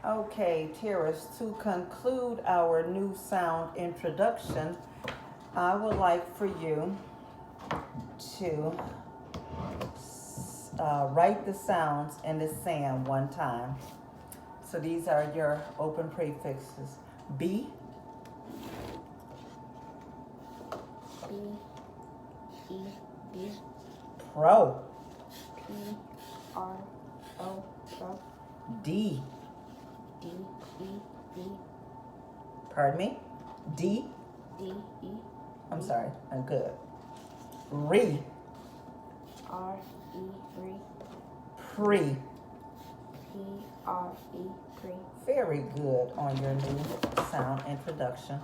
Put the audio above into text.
Okay, Terrace, to conclude our new sound introduction, I would like for you to write the sounds in the sand one time. So these are your open prefixes. B, B, E, B, pro. P, R, O, pro. D, D, E, D, pardon me. D, D, E, I'm sorry, I'm good. Re, R, E, re. pre. P, R, E, pre. Very good on your new sound introduction.